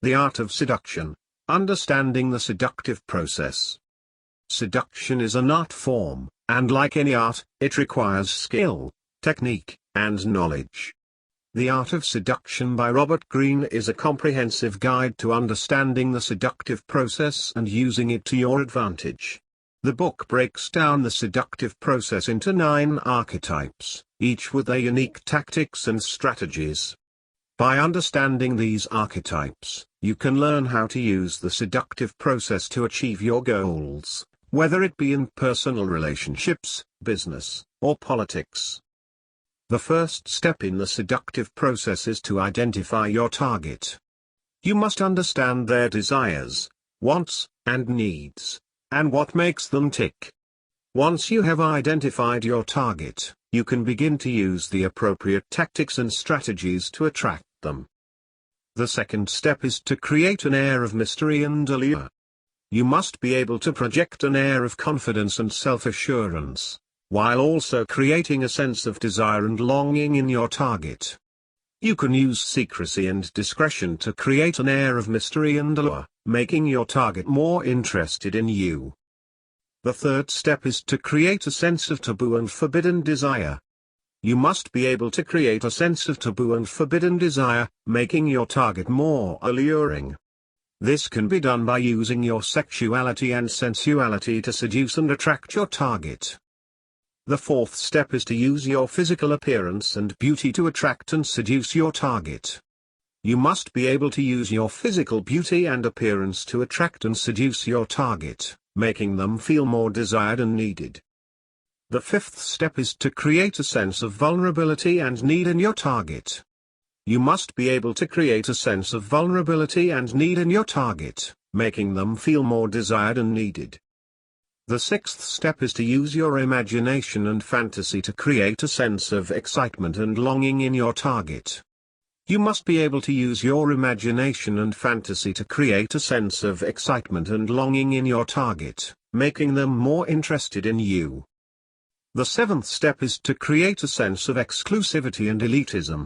The Art of Seduction, understanding the seductive process. Seduction is an art form, and like any art, it requires skill, technique, and knowledge. The Art of Seduction by Robert Greene is a comprehensive guide to understanding the seductive process and using it to your advantage. The book breaks down the seductive process into 9 archetypes, each with their unique tactics and strategies. By understanding these archetypes, you can learn how to use the seductive process to achieve your goals, whether it be in personal relationships, business, or politics. The first step in the seductive process is to identify your target. You must understand their desires, wants, and needs, and what makes them tick. Once you have identified your target, you can begin to use the appropriate tactics and strategies to attract them. The second step is to create an air of mystery and allure. You must be able to project an air of confidence and self-assurance, while also creating a sense of desire and longing in your target. You can use secrecy and discretion to create an air of mystery and allure, making your target more interested in you. The third step is to create a sense of taboo and forbidden desire. You must be able to create a sense of taboo and forbidden desire, making your target more alluring. This can be done by using your sexuality and sensuality to seduce and attract your target. The fourth step is to use your physical appearance and beauty to attract and seduce your target. You must be able to use your physical beauty and appearance to attract and seduce your target, making them feel more desired and needed. The fifth step is to create a sense of vulnerability and need in your target. You must be able to create a sense of vulnerability and need in your target, making them feel more desired and needed. The sixth step is to use your imagination and fantasy to create a sense of excitement and longing in your target. You must be able to use your imagination and fantasy to create a sense of excitement and longing in your target, making them more interested in you. The seventh step is to create a sense of exclusivity and elitism.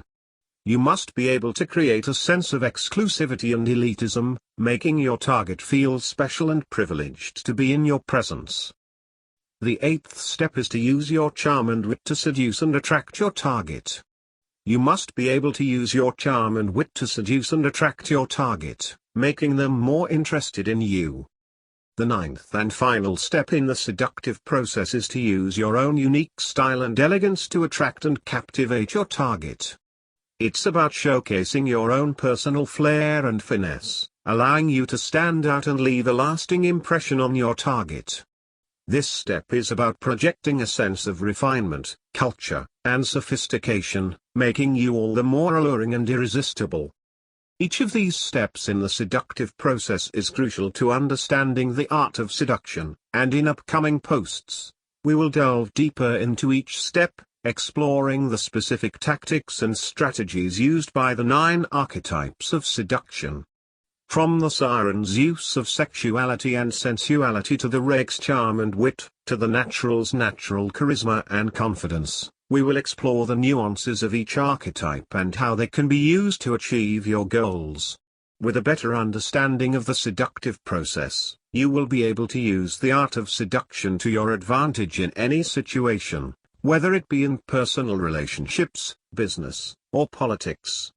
You must be able to create a sense of exclusivity and elitism, making your target feel special and privileged to be in your presence. The eighth step is to use your charm and wit to seduce and attract your target. You must be able to use your charm and wit to seduce and attract your target, making them more interested in you. The ninth and final step in the seductive process is to use your own unique style and elegance to attract and captivate your target. It's about showcasing your own personal flair and finesse, allowing you to stand out and leave a lasting impression on your target. This step is about projecting a sense of refinement, culture, and sophistication, making you all the more alluring and irresistible. Each of these steps in the seductive process is crucial to understanding the art of seduction, and in upcoming posts, we will delve deeper into each step, exploring the specific tactics and strategies used by the 9 archetypes of seduction. From the siren's use of sexuality and sensuality to the rake's charm and wit, to the natural's natural charisma and confidence, we will explore the nuances of each archetype and how they can be used to achieve your goals. With a better understanding of the seductive process, you will be able to use the art of seduction to your advantage in any situation, whether it be in personal relationships, business, or politics.